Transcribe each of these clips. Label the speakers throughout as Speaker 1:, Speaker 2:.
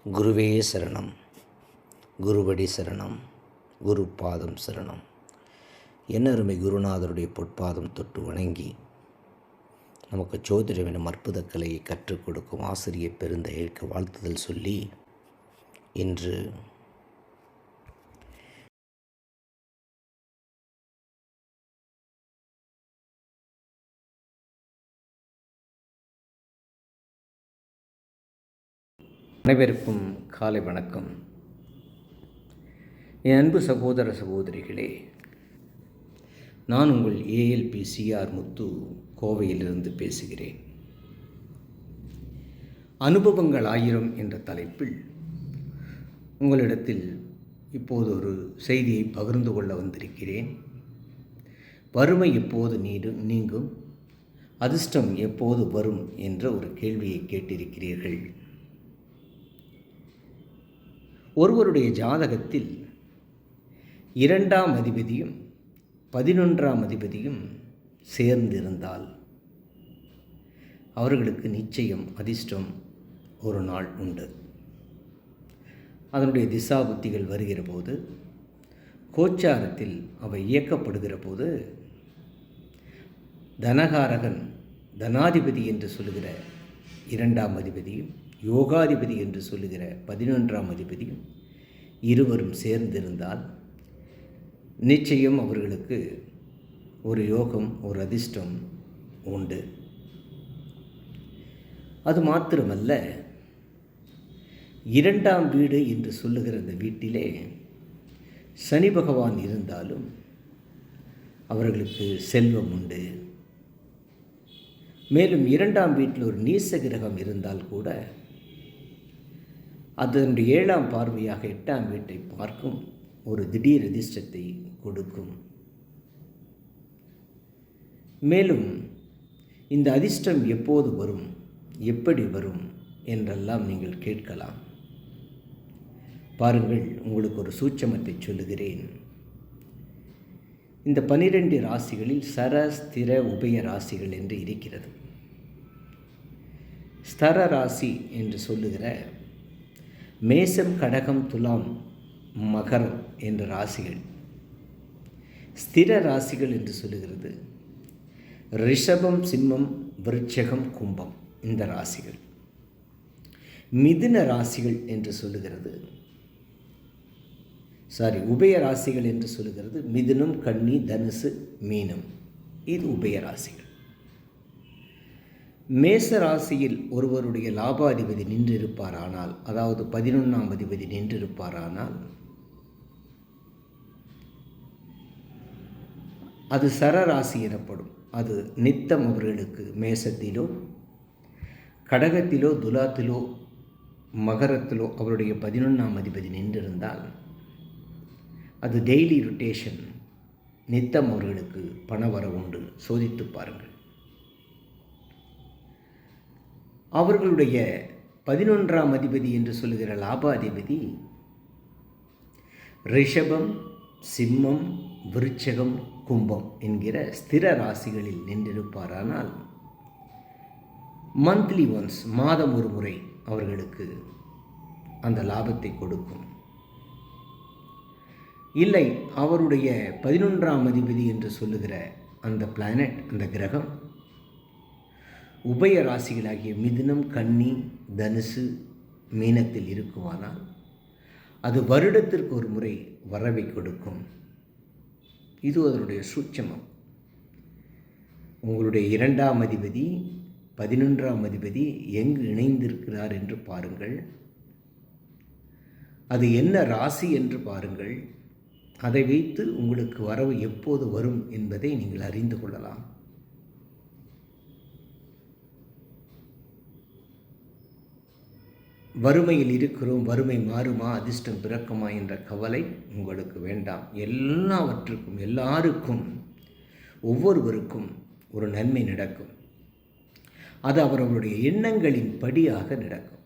Speaker 1: குருவே சரணம், குருவடி சரணம், குரு பாதம் சரணம். என்னருமை குருநாதருடைய பொற்பாதம் தொட்டு வணங்கி நமக்கு ஜோதிடம் எனும் அற்புத கலையை கற்றுக் கொடுக்கும் ஆசிரியர் பெருந்தகைக்கு வாழ்த்துதல் சொல்லி இன்று அனைவருக்கும் காலை வணக்கம். என் அன்பு சகோதர சகோதரிகளே, நான் உங்கள் ALPCR முத்து கோவையிலிருந்து பேசுகிறேன். அனுபவங்கள் 1000 என்ற தலைப்பில் உங்களிடத்தில் இப்போது ஒரு செய்தியை பகிர்ந்து கொள்ள வந்திருக்கிறேன். வறுமை எப்போது நீங்கும், அதிர்ஷ்டம் எப்போது வரும் என்ற ஒரு கேள்வியை கேட்டிருக்கிறீர்கள். ஒருவருடைய ஜாதகத்தில் 2ஆம் அதிபதியும் 11ஆம் அதிபதியும் சேர்ந்திருந்தால் அவர்களுக்கு நிச்சயம் அதிர்ஷ்டம் ஒரு நாள் உண்டு. அதனுடைய திசா புத்திகள் வருகிற போது, கோச்சாரத்தில் அவை இயக்கப்படுகிற போது, தனகாரகன் தனாதிபதி என்று சொல்லுகிற 2ஆம் அதிபதியும் யோகாதிபதி என்று சொல்லுகிற 11ஆம் அதிபதியும் இருவரும் சேர்ந்திருந்தால் நிச்சயம் அவர்களுக்கு ஒரு யோகம், ஒரு அதிர்ஷ்டம் உண்டு. அது மாத்திரமல்ல, 2ஆம் வீடு என்று சொல்லுகிற அந்த வீட்டிலே சனி பகவான் இருந்தாலும் அவர்களுக்கு செல்வம் உண்டு. மேலும் 2ஆம் வீட்டில் ஒரு நீச கிரகம் இருந்தால் கூட அதனுடைய 7ஆம் பார்வையாக 8ஆம் வீட்டை பார்க்கும் ஒரு திடீர் அதிர்ஷ்டத்தை கொடுக்கும். மேலும் இந்த அதிர்ஷ்டம் எப்போது வரும், எப்படி வரும் என்றெல்லாம் நீங்கள் கேட்கலாம். பாருங்கள், உங்களுக்கு ஒரு சூட்சமத்தை சொல்லுகிறேன். இந்த 12 ராசிகளில் சர, ஸ்திர, உபய ராசிகள் என்று இருக்கிறது. ஸ்தர ராசி என்று சொல்லுகிற மேசம், கடகம், துலாம், மகரம் என்ற ராசிகள். ஸ்திர ராசிகள் என்று சொல்லுகிறது ரிஷபம், சிம்மம், விருட்சகம், கும்பம் இந்த ராசிகள். மிதுன ராசிகள் என்று சொல்லுகிறது உபய ராசிகள் என்று சொல்லுகிறது மிதுனம், கன்னி, தனுசு, மீனம். இது உபய ராசிகள். மேச ராசியில் ஒருவருடைய லாபாதிபதி நின்றிருப்பாரானால், அதாவது 11ஆம் அதிபதி நின்றிருப்பாரானால் அது சரராசி எனப்படும். அது நித்தம் அவர்களுக்கு மேசத்திலோ, கடகத்திலோ, துலாத்திலோ, மகரத்திலோ அவருடைய 11ஆம் அதிபதி நின்றிருந்தால் அது டெய்லி ரொட்டேஷன், நித்தம் அவர்களுக்கு பணவரவு உண்டு. சோதித்து பாருங்கள். அவர்களுடைய 11ஆம் அதிபதி என்று சொல்லுகிற லாபாதிபதி ரிஷபம், சிம்மம், விருட்சகம், கும்பம் என்கிற ஸ்திர ராசிகளில் நின்றிருப்பாரானால் மந்த்லி ஒன்ஸ், மாதம் ஒரு முறை அவர்களுக்கு அந்த லாபத்தை கொடுக்கும். இல்லை, அவருடைய 11ஆம் அதிபதி என்று சொல்லுகிற அந்த பிளானட், அந்த கிரகம் உபய ராசிகளாகிய மிதுனம், கன்னி, தனுசு, மீனத்தில் இருக்குமானால் அது வருடத்திற்கு ஒரு முறை வரவை கொடுக்கும். இது அதனுடைய சூட்சமம். உங்களுடைய 2ஆம் அதிபதி 11ஆம் அதிபதி எங்கு இணைந்திருக்கிறார் என்று பாருங்கள். அது என்ன ராசி என்று பாருங்கள். அதை வைத்து உங்களுக்கு வரவு எப்போது வரும் என்பதை நீங்கள் அறிந்து கொள்ளலாம். வறுமையில் இருக்கிறோம், வறுமை மாறுமா, அதிர்ஷ்டம் பிறக்குமா என்ற கவலை உங்களுக்கு வேண்டாம். எல்லாவற்றுக்கும், எல்லாருக்கும், ஒவ்வொருவருக்கும் ஒரு நன்மை நடக்கும். அது அவர்களுடைய எண்ணங்களின் படியாக நடக்கும்.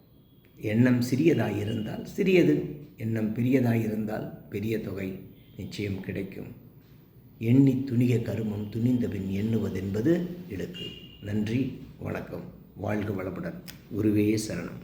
Speaker 1: எண்ணம் சிறியதாக இருந்தால் சிறியது, எண்ணம் பெரியதாக இருந்தால் பெரிய தொகை நிச்சயம் கிடைக்கும். எண்ணி துணிக கருமம், துணிந்தபின் எண்ணுவதென்பது இழுக்கு. நன்றி, வணக்கம். வாழ்க வளமுடன். குருவே சரணம்.